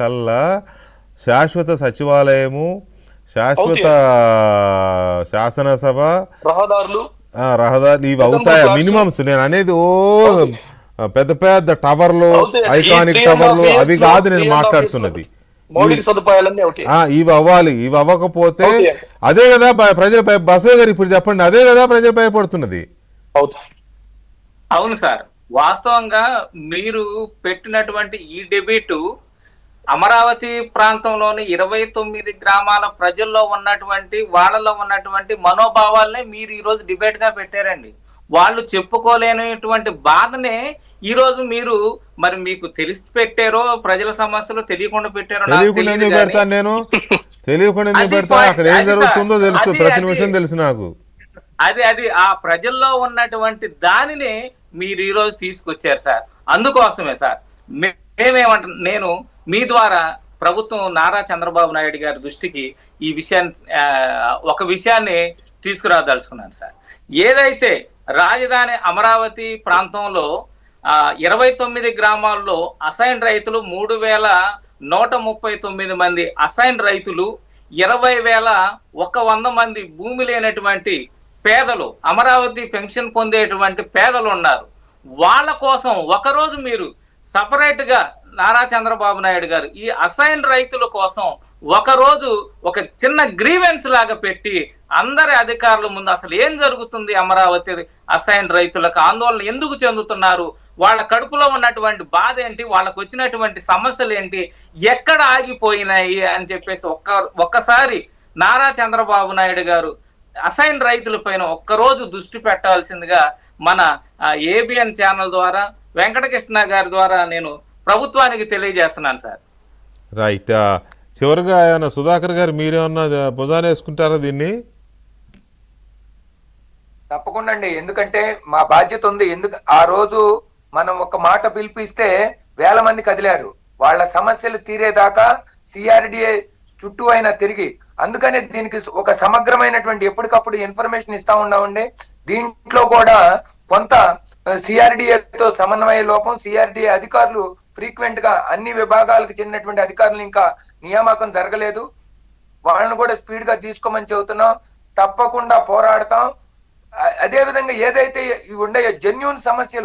కల్లా శాశ్వత సచివాలయము, శాశ్వత శాసనసభ, రహదారులు, రహదారులు ఇవి అవుతాయా మినిమమ్స్? నేను అనేది పెద్ద పెద్ద టవర్లు, ఐకానిక్ టవర్లు అవి కాదు నేను మాట్లాడుతున్నది. ఇవి అవ్వాలి. ఇవి అవ్వకపోతే అదే కదా ప్రజలు బసవ గారు ఇప్పుడు చెప్పండి, అదే కదా ప్రజలు భయపడుతున్నది. అవును సార్, వాస్తవంగా మీరు పెట్టినటువంటి ఈ డిబేటు అమరావతి ప్రాంతంలోని 29 గ్రామాల ప్రజల్లో ఉన్నటువంటి వాళ్ళలో ఉన్నటువంటి మనోభావాలనే మీరు ఈరోజు డిబేట్ గా పెట్టారండి. వాళ్ళు చెప్పుకోలేనటువంటి బాధనే ఈ రోజు మీరు మరి మీకు తెలిసి పెట్టారో, ప్రజల సమస్యలు తెలియకుండా పెట్టారో అక్కడ ఏం జరుగుతుందో తెలుసు, ప్రతి నిమిషం తెలుసు నాకు. అది ఆ ప్రజల్లో ఉన్నటువంటి దానినే మీరు ఈ రోజు తీసుకొచ్చారు సార్. అందుకోసమే సార్ నేను మీ ద్వారా ప్రభుత్వం నారా చంద్రబాబు నాయుడు గారి దృష్టికి ఈ విషయాన్ని ఒక విషయాన్ని తీసుకురాదలుచుకున్నాను సార్. ఏదైతే రాజధాని అమరావతి ప్రాంతంలో 29 గ్రామాల్లో అసైన్ రైతులు 3139 మంది అసైన్ రైతులు, 20,100 మంది భూమి లేనటువంటి పేదలు, అమరావతి పెన్షన్ పొందేటువంటి పేదలు ఉన్నారు. వాళ్ళ కోసం ఒకరోజు మీరు సపరేట్ గా నారా చంద్రబాబు నాయుడు గారు ఈ అసైన్ రైతుల కోసం ఒకరోజు ఒక చిన్న గ్రీవెన్స్ లాగా పెట్టి అందరి అధికారుల ముందు అసలు ఏం జరుగుతుంది, అమరావతి అసైన్ రైతులకు ఆందోళన ఎందుకు చెందుతున్నారు, వాళ్ళ కడుపులో ఉన్నటువంటి బాధ ఏంటి, వాళ్ళకు వచ్చినటువంటి సమస్యలు ఏంటి, ఎక్కడ ఆగిపోయినాయి అని చెప్పేసి ఒక్కసారి నారా చంద్రబాబు నాయుడు గారు అసైన్ రైతుల పైన ఒక్కరోజు దృష్టి పెట్టాల్సిందిగా మన ఏబిఎన్ ఛానల్ ద్వారా వెంకటకృష్ణ గారి ద్వారా నేను ప్రభుత్వానికి తెలియజేస్తున్నాను సార్. రైట్. చివరిగా ఆయన సుధాకర్ గారు మీరేమన్నా భుజాన వేసుకుంటారా దీన్ని? తప్పకుండా అండి, ఎందుకంటే మా బాధ్యత ఉంది. ఆ రోజు మనం ఒక మాట పిలిపిస్తే వేల మంది కదిలారు. వాళ్ళ సమస్యలు తీరేదాకా సిఆర్డిఏ చుట్టూ అయినా తిరిగి, అందుకనే దీనికి ఒక సమగ్రమైనటువంటి ఎప్పటికప్పుడు ఇన్ఫర్మేషన్ ఇస్తా ఉన్నామండి. దీంట్లో కూడా కొంత సిఆర్డిఏతో సమన్వయ లోపం, సిఆర్డిఏ అధికారులు ఫ్రీక్వెంట్ గా అన్ని విభాగాలకు చెందినటువంటి అధికారులు ఇంకా నియామకం జరగలేదు. వాళ్ళని కూడా స్పీడ్ గా తీసుకోమని చెబుతున్నాం. తప్పకుండా పోరాడతాం. అదే విధంగా ఏదైతే ఉండే జెన్యూన్ సమస్యలు